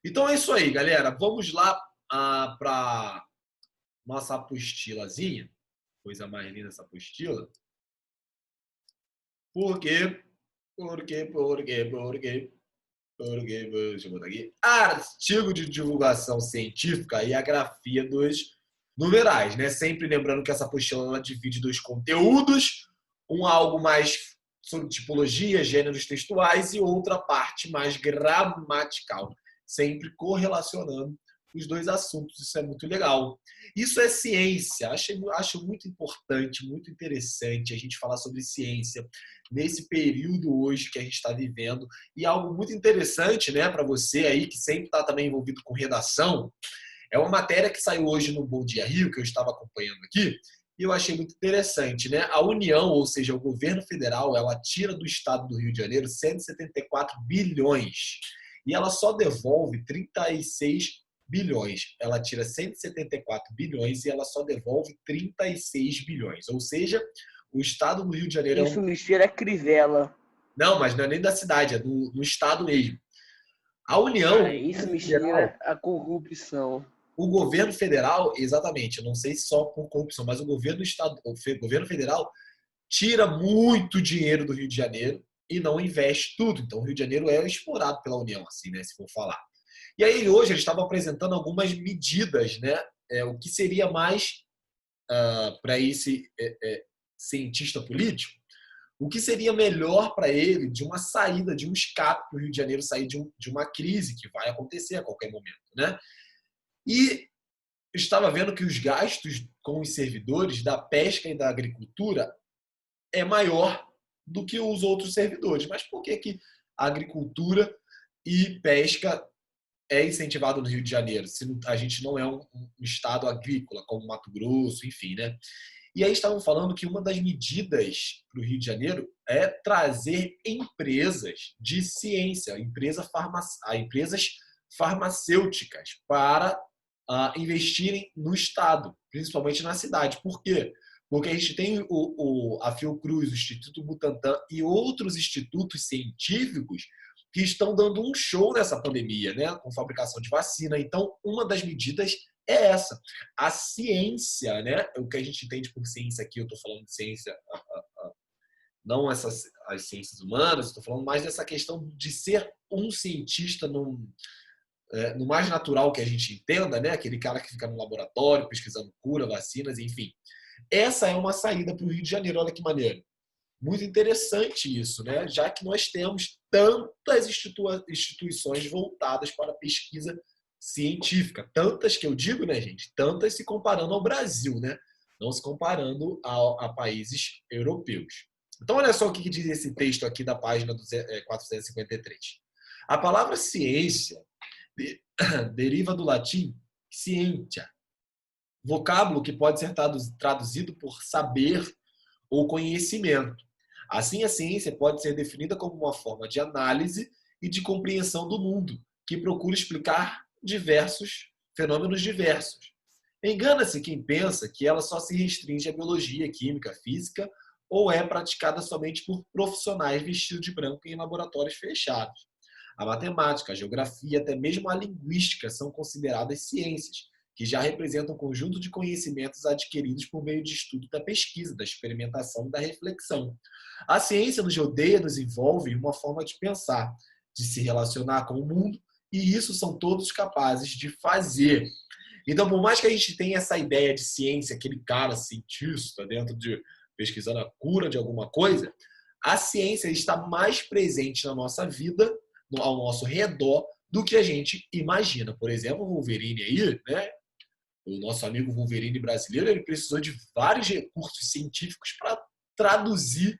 Então é isso aí, galera. Vamos lá para nossa apostilazinha. Coisa mais linda essa apostila. Por quê? Deixa eu botar aqui. Artigo de divulgação científica e a grafia dos numerais, né? Sempre lembrando que essa apostila ela divide dois conteúdos, algo mais sobre tipologia, gêneros textuais e outra parte mais gramatical, sempre correlacionando os dois assuntos. Isso é muito legal. Isso é ciência. Acho muito importante, muito interessante a gente falar sobre ciência nesse período hoje que a gente está vivendo. E algo muito interessante, né, para você aí que sempre está também envolvido com redação, é uma matéria que saiu hoje no Bom Dia Rio, que eu estava acompanhando aqui, e eu achei muito interessante, né? A União, ou seja, o governo federal, ela tira do estado do Rio de Janeiro 174 bilhões e ela só devolve 36 bilhões. Ela tira 174 bilhões e ela só devolve 36 bilhões. Ou seja, o estado do Rio de Janeiro Isso me cheira Crivella. Não, mas não é nem da cidade, é do estado mesmo. A União, Isso me federal, cheira a corrupção. o governo federal, exatamente, eu não sei se só por corrupção, mas o governo federal tira muito dinheiro do Rio de Janeiro e não investe tudo. Então, o Rio de Janeiro é explorado pela União, assim, né, se for falar. E aí, hoje, eles estavam apresentando algumas medidas, né? O que seria mais para esse cientista político, o que seria melhor para ele de uma saída, de um escape para o Rio de Janeiro sair de uma crise que vai acontecer a qualquer momento, né? E estava vendo que os gastos com os servidores da pesca e da agricultura é maior do que os outros servidores. Mas por que que a agricultura e pesca é incentivado no Rio de Janeiro, se a gente não é um estado agrícola, como Mato Grosso, enfim, né? E aí estavam falando que uma das medidas para o Rio de Janeiro é trazer empresas de ciência, empresas farmacêuticas para investirem no estado, principalmente na cidade. Por quê? Porque a gente tem a Fiocruz, o Instituto Butantan e outros institutos científicos que estão dando um show nessa pandemia, né? Com fabricação de vacina. Então, uma das medidas é essa. A ciência, né? O que a gente entende por ciência aqui, eu estou falando de ciência, não as ciências humanas, estou falando mais dessa questão de ser um cientista no mais natural que a gente entenda, né? Aquele cara que fica no laboratório pesquisando cura, vacinas, enfim. Essa é uma saída para o Rio de Janeiro, olha que maneiro. Muito interessante isso, né? Já que nós temos tantas instituições voltadas para a pesquisa científica. Tantas que eu digo, né, gente? Tantas se comparando ao Brasil, né? Não se comparando a países europeus. Então, olha só o que diz esse texto aqui da página 453. A palavra ciência deriva do latim scientia, vocábulo que pode ser traduzido por saber ou conhecimento. Assim, a ciência pode ser definida como uma forma de análise e de compreensão do mundo, que procura explicar fenômenos diversos. Engana-se quem pensa que ela só se restringe à biologia, química, física ou é praticada somente por profissionais vestidos de branco em laboratórios fechados. A matemática, a geografia e até mesmo a linguística são consideradas ciências, que já representam um conjunto de conhecimentos adquiridos por meio de estudo da pesquisa, da experimentação e da reflexão. A ciência nos rodeia, nos envolve em uma forma de pensar, de se relacionar com o mundo, e isso são todos capazes de fazer. Então, por mais que a gente tenha essa ideia de ciência, aquele cara cientista dentro de pesquisando a cura de alguma coisa, a ciência está mais presente na nossa vida, ao nosso redor, do que a gente imagina. Por exemplo, o Wolverine aí, né? O nosso amigo Wolverine brasileiro, ele precisou de vários recursos científicos para traduzir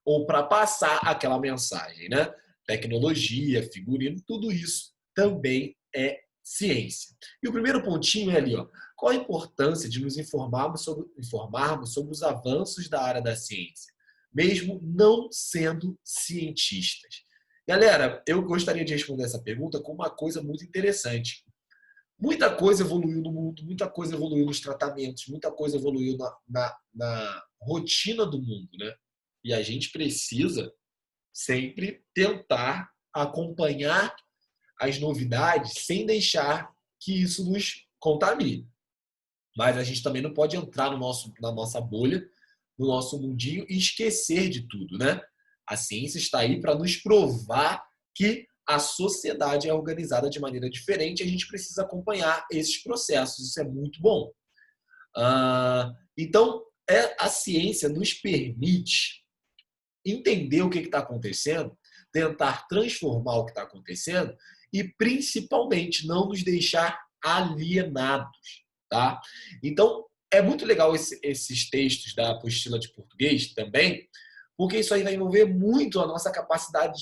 ou para passar aquela mensagem, né? Tecnologia, figurino, tudo isso também é ciência. E o primeiro pontinho é ali, ó. Qual a importância de nos informarmos sobre os avanços da área da ciência, mesmo não sendo cientistas? Galera, eu gostaria de responder essa pergunta com uma coisa muito interessante. Muita coisa evoluiu no mundo, muita coisa evoluiu nos tratamentos, muita coisa evoluiu na rotina do mundo, né? E a gente precisa sempre tentar acompanhar as novidades sem deixar que isso nos contamine. Mas a gente também não pode entrar na nossa bolha, no nosso mundinho e esquecer de tudo, né? A ciência está aí para nos provar que a sociedade é organizada de maneira diferente e a gente precisa acompanhar esses processos. Isso é muito bom. Então, a ciência nos permite entender o que está acontecendo, tentar transformar o que está acontecendo e, principalmente, não nos deixar alienados. Tá? Então, é muito legal esses textos da apostila de português também, porque isso aí vai envolver muito a nossa capacidade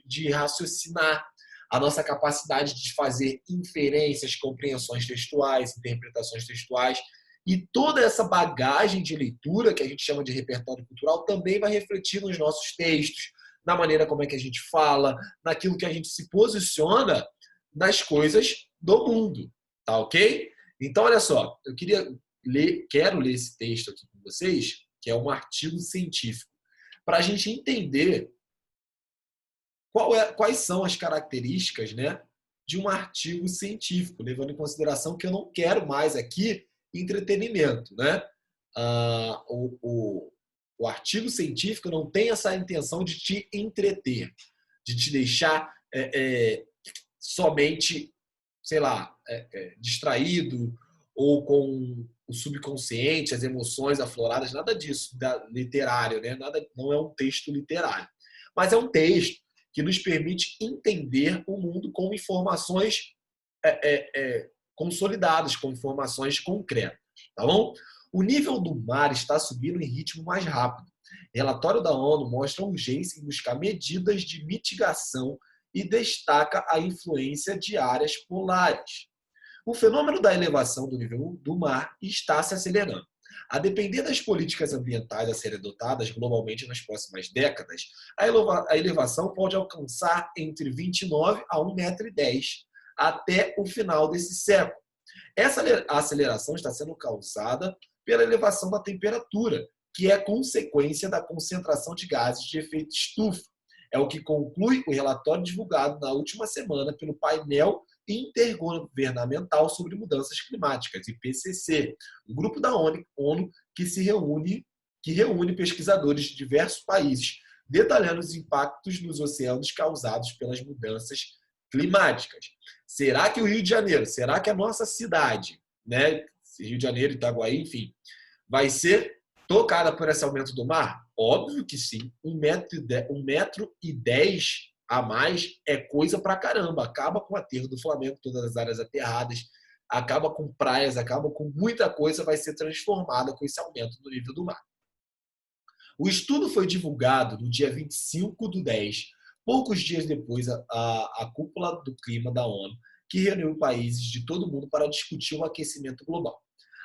de raciocinar, a nossa capacidade de fazer inferências, compreensões textuais, interpretações textuais. E toda essa bagagem de leitura, que a gente chama de repertório cultural, também vai refletir nos nossos textos, na maneira como é que a gente fala, naquilo que a gente se posiciona nas coisas do mundo. Tá ok? Então, olha só, eu quero ler esse texto aqui com vocês, que é um artigo científico, para a gente entender quais são as características, né, de um artigo científico, levando em consideração que eu não quero mais aqui entretenimento. Né? O artigo científico não tem essa intenção de te entreter, de te deixar somente, sei lá, distraído ou com o subconsciente, as emoções afloradas, nada disso, literário, né? Não é um texto literário. Mas é um texto que nos permite entender o mundo com informações consolidadas, com informações concretas. Tá bom? O nível do mar está subindo em ritmo mais rápido. Relatório da ONU mostra a urgência em buscar medidas de mitigação e destaca a influência de áreas polares. O fenômeno da elevação do nível do mar está se acelerando. A depender das políticas ambientais a serem adotadas globalmente nas próximas décadas, a elevação pode alcançar entre 29 a 1,10 m até o final desse século. Essa aceleração está sendo causada pela elevação da temperatura, que é consequência da concentração de gases de efeito estufa. É o que conclui o relatório divulgado na última semana pelo painel intergovernamental sobre mudanças climáticas, IPCC, um grupo da ONU que reúne pesquisadores de diversos países, detalhando os impactos nos oceanos causados pelas mudanças climáticas. Será que o Rio de Janeiro, será que a nossa cidade, né, Rio de Janeiro, Itaguaí, enfim, vai ser tocada por esse aumento do mar? Óbvio que sim. 1,10 m a mais é coisa pra caramba. Acaba com o aterro do Flamengo, todas as áreas aterradas, acaba com praias, acaba com muita coisa, vai ser transformada com esse aumento do nível do mar. O estudo foi divulgado no dia 25/10, poucos dias depois a cúpula do clima da ONU, que reuniu países de todo o mundo para discutir o aquecimento global.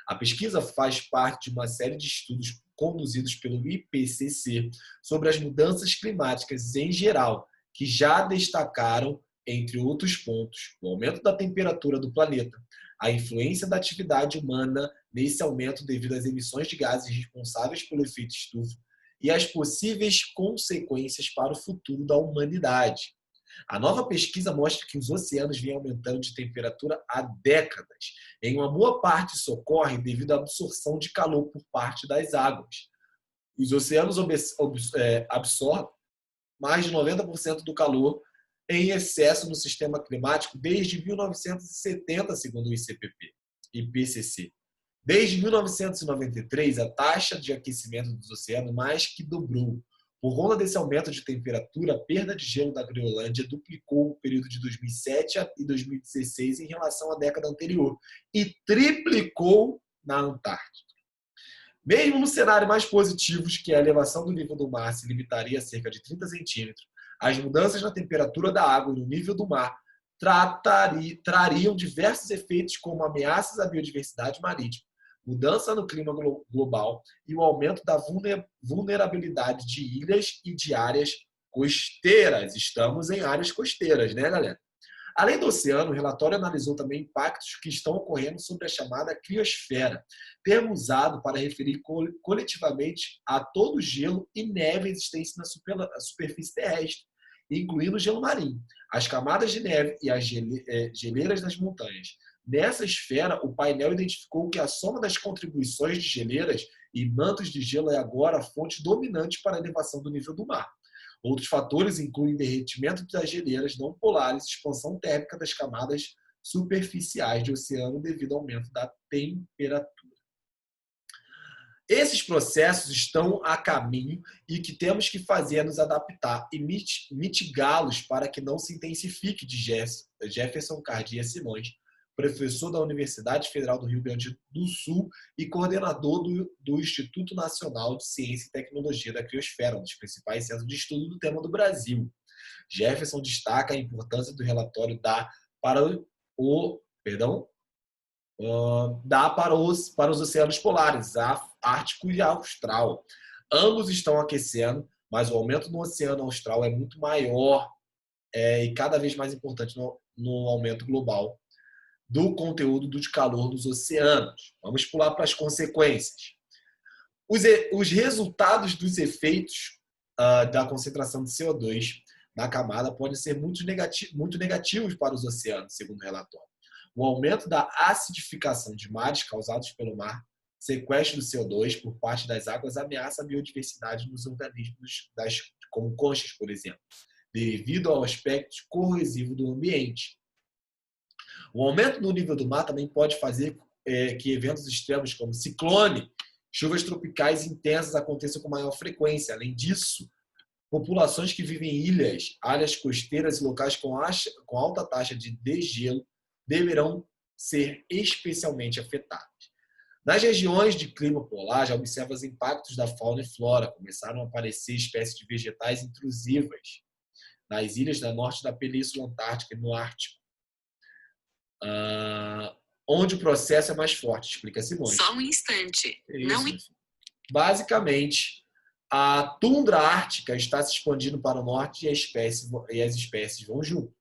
A pesquisa faz parte de uma série de estudos conduzidos pelo IPCC sobre as mudanças climáticas em geral, que já destacaram, entre outros pontos, o aumento da temperatura do planeta, a influência da atividade humana nesse aumento devido às emissões de gases responsáveis pelo efeito estufa e as possíveis consequências para o futuro da humanidade. A nova pesquisa mostra que os oceanos vêm aumentando de temperatura há décadas. Em uma boa parte isso ocorre devido à absorção de calor por parte das águas. Os oceanos absorvem mais de 90% do calor em excesso no sistema climático desde 1970, segundo o IPCC. Desde 1993, a taxa de aquecimento dos oceanos mais que dobrou. Por conta desse aumento de temperatura, a perda de gelo da Groenlândia duplicou o período de 2007 e 2016 em relação à década anterior e triplicou na Antártica. Mesmo no cenário mais positivo, que a elevação do nível do mar se limitaria a cerca de 30 centímetros, as mudanças na temperatura da água e no nível do mar trariam diversos efeitos como ameaças à biodiversidade marítima, mudança no clima global e o aumento da vulnerabilidade de ilhas e de áreas costeiras. Estamos em áreas costeiras, né, galera? Além do oceano, o relatório analisou também impactos que estão ocorrendo sobre a chamada criosfera, termo usado para referir coletivamente a todo o gelo e neve existente na superfície terrestre, incluindo o gelo marinho, as camadas de neve e as geleiras das montanhas. Nessa esfera, o painel identificou que a soma das contribuições de geleiras e mantos de gelo é agora a fonte dominante para a elevação do nível do mar. Outros fatores incluem derretimento das geleiras não polares, expansão térmica das camadas superficiais de oceano devido ao aumento da temperatura. Esses processos estão a caminho e o que temos que fazer é nos adaptar e mitigá-los para que não se intensifique, de Jefferson Cardia Simões, professor da Universidade Federal do Rio Grande do Sul e coordenador do Instituto Nacional de Ciência e Tecnologia da Criosfera, um dos principais centros de estudo do tema do Brasil. Jefferson destaca a importância do relatório para os oceanos polares, Ártico e Austral. Ambos estão aquecendo, mas o aumento no oceano austral é muito maior e cada vez mais importante no aumento global do conteúdo de calor nos oceanos. Vamos pular para as consequências. Os resultados dos efeitos da concentração de CO2 na camada podem ser muito negativos para os oceanos, segundo o relatório. O aumento da acidificação de mares causados pelo mar, sequestro do CO2 por parte das águas ameaça a biodiversidade dos organismos, como conchas, por exemplo, devido ao aspecto corrosivo do ambiente. O aumento no nível do mar também pode fazer que eventos extremos como ciclone, chuvas tropicais intensas aconteçam com maior frequência. Além disso, populações que vivem em ilhas, áreas costeiras e locais com alta taxa de degelo deverão ser especialmente afetadas. Nas regiões de clima polar, já observa os impactos da fauna e flora. Começaram a aparecer espécies de vegetais intrusivas nas ilhas da norte da Península Antártica e no Ártico, onde o processo é mais forte, explica Simões. Só um instante. Basicamente, a tundra ártica está se expandindo para o norte e as espécies vão junto.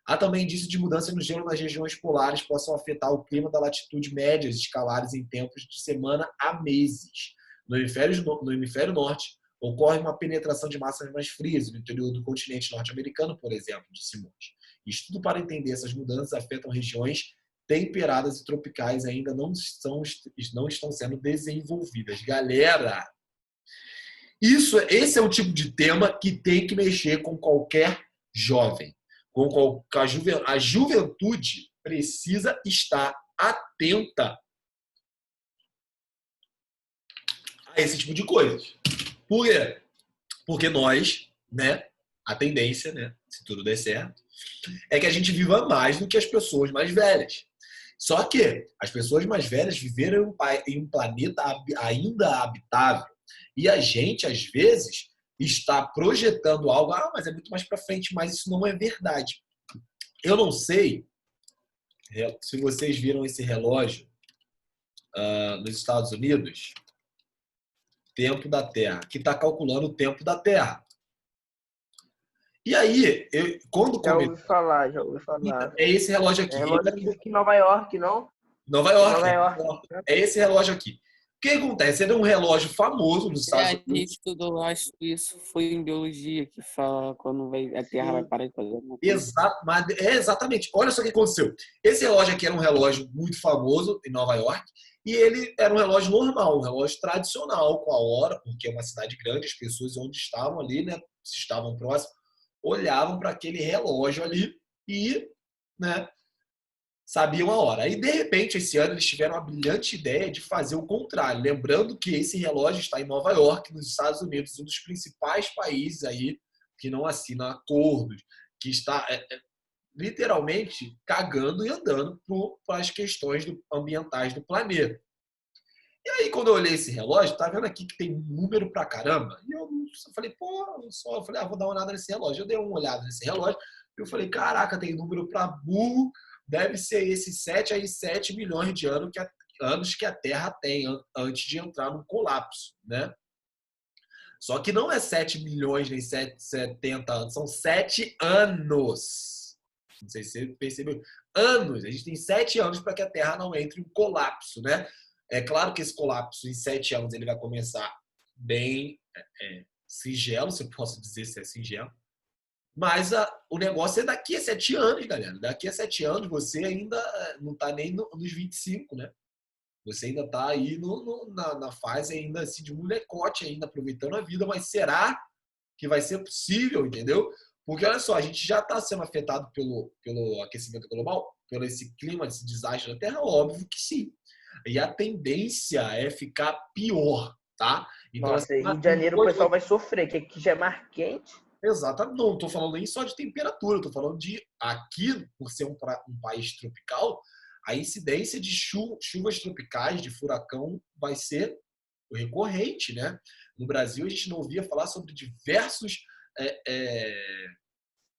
Há também indício de mudança no gelo nas regiões polares que possam afetar o clima da latitude média escalares em tempos de semana a meses. No hemisfério norte, ocorre uma penetração de massas mais frias no interior do continente norte-americano, por exemplo, de Simões. Estudo para entender essas mudanças afetam regiões temperadas e tropicais ainda não estão sendo desenvolvidas. Galera, esse é o tipo de tema que tem que mexer com qualquer jovem. A juventude precisa estar atenta a esse tipo de coisas. Por quê? Porque nós, a tendência, se tudo der certo, é que a gente viva mais do que as pessoas mais velhas. Só que as pessoas mais velhas viveram em um planeta ainda habitável. E a gente, às vezes, está projetando algo, mas é muito mais para frente, mas isso não é verdade. Eu não sei se vocês viram esse relógio nos Estados Unidos, tempo da Terra, que está calculando o tempo da Terra. E aí, Já ouvi falar. É esse relógio aqui. É relógio aqui em Nova York, não? Nova York. É esse relógio aqui. O que acontece? Ele é um relógio famoso nos Estados Unidos. A gente estudou, acho que isso foi em biologia, que fala quando a Terra vai parar de fazer alguma coisa. Exatamente. Olha só o que aconteceu. Esse relógio aqui era um relógio muito famoso em Nova York e ele era um relógio normal, um relógio tradicional com a hora, porque é uma cidade grande, as pessoas onde estavam ali, se estavam próximos, olhavam para aquele relógio ali e, sabiam a hora. Aí, de repente, esse ano eles tiveram a brilhante ideia de fazer o contrário. Lembrando que esse relógio está em Nova York, nos Estados Unidos, um dos principais países aí que não assinam acordos, que está literalmente cagando e andando para as questões ambientais do planeta. E aí, quando eu olhei esse relógio, tá vendo aqui que tem número pra caramba? E eu falei, vou dar uma olhada nesse relógio. Eu dei uma olhada nesse relógio e eu falei, caraca, tem número pra burro. Deve ser esses 7 milhões de anos que a Terra tem antes de entrar no colapso, Só que não é 7 milhões nem 70 anos, são 7 anos. Não sei se você percebeu. Anos. A gente tem 7 anos para que a Terra não entre em colapso, É claro que esse colapso em 7 anos ele vai começar bem singelo, se eu posso dizer se é singelo. Mas o negócio é daqui a 7 anos, galera. Daqui a 7 anos você ainda não está nem nos 25, né? Você ainda está aí na fase ainda assim, de molecote, ainda aproveitando a vida. Mas será que vai ser possível, entendeu? Porque, olha só, a gente já está sendo afetado pelo aquecimento global, pelo esse clima, esse desastre da Terra? Óbvio que sim. E a tendência é ficar pior, tá? Então, Nossa, assim, Rio de Janeiro o hoje pessoal vai sofrer, que aqui já é mais quente. exatamente, não estou falando nem só de temperatura, estou falando de aqui, por ser um país tropical, a incidência de chuvas tropicais, de furacão, vai ser recorrente, né? No Brasil, a gente não ouvia falar sobre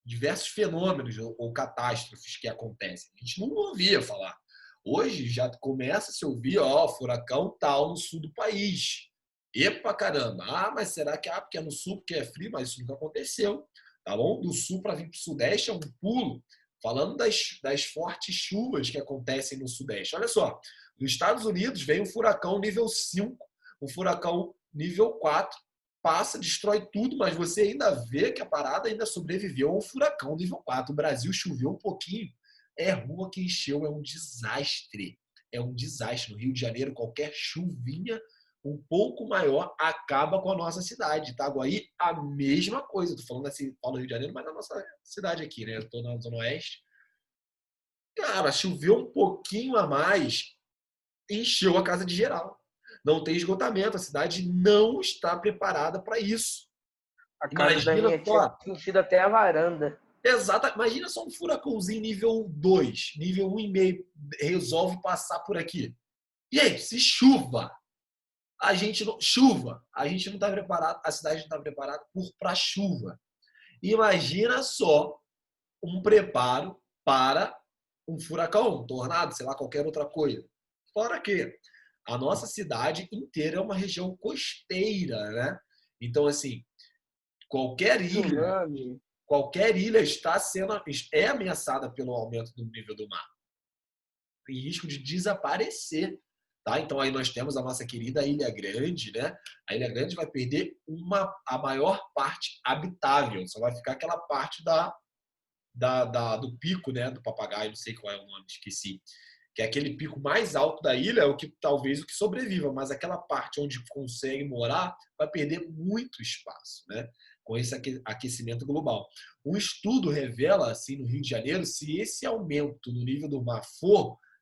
diversos fenômenos ou catástrofes que acontecem. A gente não ouvia falar. Hoje já começa a se ouvir, ó, furacão tal no sul do país. Epa, caramba. Ah, mas será que porque é no sul, porque é frio? Mas isso nunca aconteceu. Tá bom? Do sul para vir para o sudeste é um pulo. Falando das fortes chuvas que acontecem no sudeste. Olha só, nos Estados Unidos vem um furacão nível 5, um furacão nível 4, passa, destrói tudo, mas você ainda vê que a parada ainda sobreviveu a um furacão nível 4. O Brasil choveu um pouquinho, é rua que encheu, é um desastre. É um desastre. No Rio de Janeiro, qualquer chuvinha um pouco maior acaba com a nossa cidade. Itaguaí, a mesma coisa. Estou falando assim, Paulo Rio de Janeiro, mas na nossa cidade aqui, né? Eu estou na Zona Oeste. Cara, choveu um pouquinho a mais, encheu a casa de geral. Não tem esgotamento, a cidade não está preparada para isso. A casa da Imagina minha tia só, tinha enchido até a varanda. exata, imagina só um furacãozinho nível 2, nível 1,5, resolve passar por aqui. E aí, se chuva, a gente não está preparado, a cidade não está preparada para chuva. Imagina só um preparo para um furacão, um tornado, sei lá, qualquer outra coisa. Fora que a nossa cidade inteira é uma região costeira, né? Então, assim, qualquer ilha, Tsunami. qualquer ilha é ameaçada pelo aumento do nível do mar, em risco de desaparecer. Tá? Então aí nós temos a nossa querida Ilha Grande, né? A Ilha Grande vai perder a maior parte habitável, só vai ficar aquela parte do pico, né? Do papagaio, não sei qual é o nome, esqueci. Que é aquele pico mais alto da ilha, é o que talvez o que sobreviva, mas aquela parte onde consegue morar vai perder muito espaço, né? Com esse aquecimento global. Um estudo revela, assim, no Rio de Janeiro, se esse aumento no nível do mar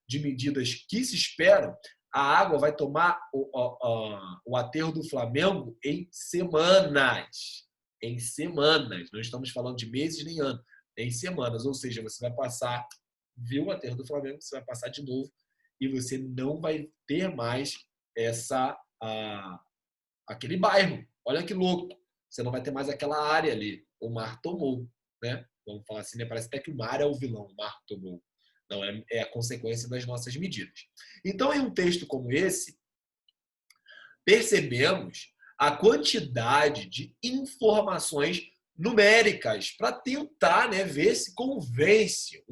de medidas que se esperam, a água vai tomar o aterro do Flamengo em semanas. Em semanas. Não estamos falando de meses nem anos. Em semanas. Ou seja, você vai passar, viu o aterro do Flamengo, você vai passar de novo e você não vai ter mais aquele bairro. Olha que louco. Você não vai ter mais aquela área ali. O mar tomou, né? Vamos falar assim, né? Parece até que o mar é o vilão, o mar tomou. Não, é a consequência das nossas medidas. Então, em um texto como esse, percebemos a quantidade de informações numéricas para tentar, né, ver se convence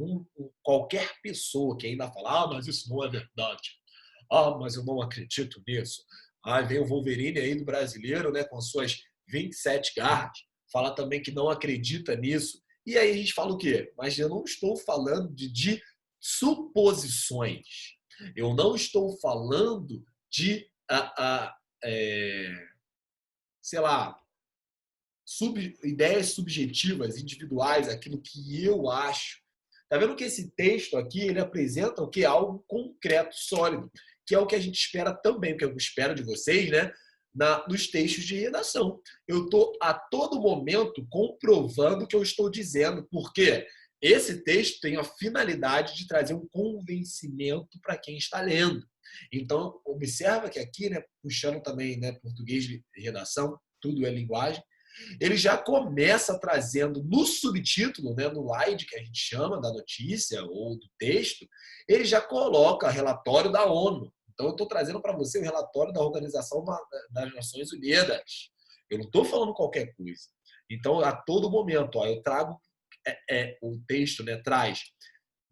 qualquer pessoa que ainda fala, mas isso não é verdade. Mas eu não acredito nisso. Vem o Wolverine aí do brasileiro, né, com suas 27 garras, fala também que não acredita nisso. E aí a gente fala o quê? Mas eu não estou falando de suposições. Eu não estou falando de, sei lá, ideias subjetivas, individuais, aquilo que eu acho. Tá vendo que esse texto aqui, ele apresenta o que? Algo concreto, sólido, que é o que a gente espera também, o que eu espero de vocês, né? Nos textos de redação. Eu estou a todo momento comprovando o que eu estou dizendo, porque esse texto tem a finalidade de trazer um convencimento para quem está lendo. Então, observa que aqui, né, puxando também, né, português de redação, tudo é linguagem, ele já começa trazendo no subtítulo, né, no slide que a gente chama da notícia ou do texto, ele já coloca relatório da ONU. Então, eu estou trazendo para você o relatório da Organização das Nações Unidas. Eu não estou falando qualquer coisa. Então, a todo momento, eu trago o texto, né, traz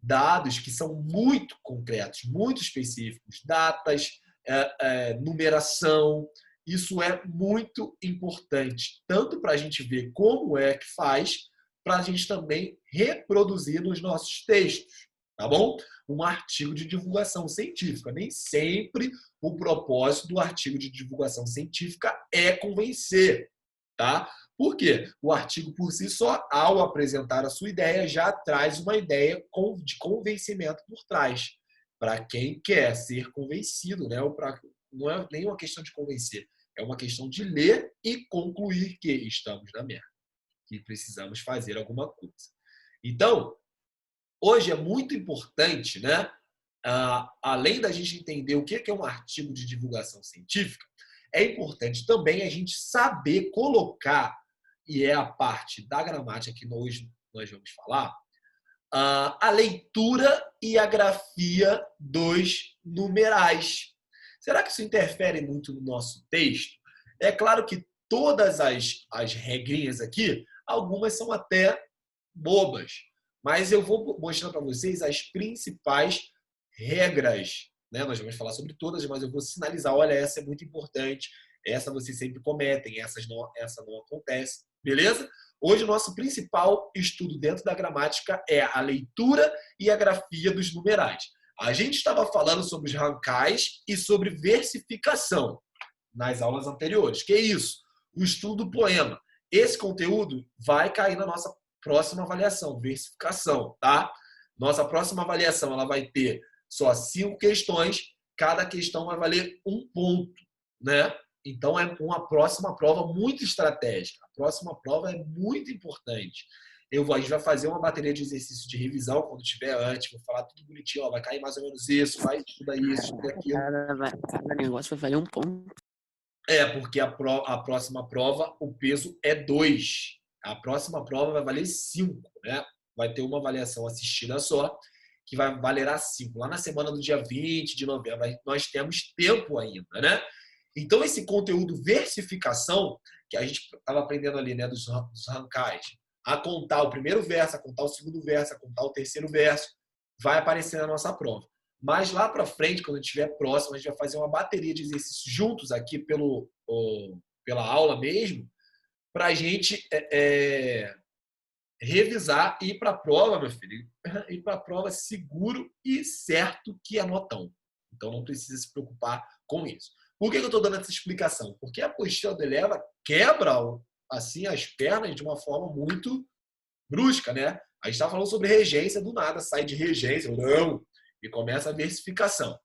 dados que são muito concretos, muito específicos, datas, numeração. Isso é muito importante, tanto para a gente ver como é que faz, para a gente também reproduzir nos nossos textos, tá bom? Um artigo de divulgação científica. Nem sempre o propósito do artigo de divulgação científica é convencer, tá? Por quê? O artigo por si só, ao apresentar a sua ideia, já traz uma ideia de convencimento por trás, para quem quer ser convencido, né? Não é nem uma questão de convencer, é uma questão de ler e concluir que estamos na merda, que precisamos fazer alguma coisa. Então, hoje é muito importante, né? Além da gente entender o que é um artigo de divulgação científica, é importante também a gente saber colocar, e é a parte da gramática que hoje nós vamos falar, a leitura e a grafia dos numerais. Será que isso interfere muito no nosso texto? É claro que todas as regrinhas aqui, algumas são até bobas, mas eu vou mostrar para vocês as principais regras, né? Nós vamos falar sobre todas, mas eu vou sinalizar, olha, essa é muito importante, essa vocês sempre cometem, essa não acontece, beleza? Hoje o nosso principal estudo dentro da gramática é a leitura e a grafia dos numerais. A gente estava falando sobre os rancais e sobre versificação nas aulas anteriores. Que é isso? O estudo do poema. Esse conteúdo vai cair na nossa próxima avaliação, versificação, tá? Nossa próxima avaliação, ela vai ter só 5 questões, cada questão vai valer 1 ponto, né? Então é uma próxima prova muito estratégica. A próxima prova é muito importante. A gente vai fazer uma bateria de exercício de revisão quando tiver antes, vou falar tudo bonitinho, ó, vai cair mais ou menos isso, vai estudar isso, estuda aquilo. Cada negócio vai valer 1 ponto. Porque a próxima prova, o peso é 2. A próxima prova vai valer 5, né? Vai ter uma avaliação assistida só, que vai valer a 5. Lá na semana do dia 20 de novembro, nós temos tempo ainda, né? Então, esse conteúdo versificação, que a gente estava aprendendo ali, né, dos rancais, a contar o primeiro verso, a contar o segundo verso, a contar o terceiro verso, vai aparecer na nossa prova. Mas lá para frente, quando estiver próximo, a gente vai fazer uma bateria de exercícios juntos aqui pela aula mesmo, para a gente revisar e ir para a prova, meu filho. Ir para a prova seguro e certo que é notão. Então não precisa se preocupar com isso. Por que eu estou dando essa explicação? Porque a apostila do Eleva quebra assim as pernas de uma forma muito brusca, né? A gente está falando sobre regência, do nada sai de regência, não, e começa a versificação.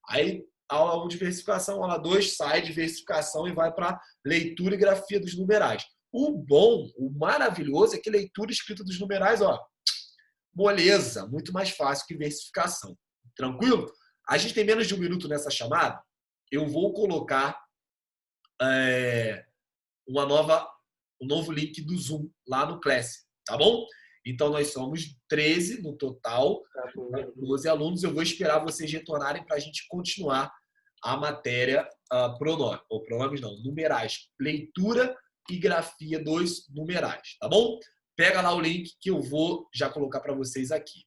Aí, aula 1 de versificação, aula 2 sai de versificação e vai para leitura e grafia dos numerais. O bom, o maravilhoso é que leitura e escrita dos numerais, ó, moleza, muito mais fácil que versificação. Tranquilo? A gente tem menos de 1 minuto nessa chamada. Eu vou colocar um novo link do Zoom lá no Class, tá bom? Então, nós somos 13 no total, 12 alunos. Eu vou esperar vocês retornarem para a gente continuar a matéria pronomes não, numerais. Leitura e grafia dos numerais, tá bom? Pega lá o link que eu vou já colocar para vocês aqui.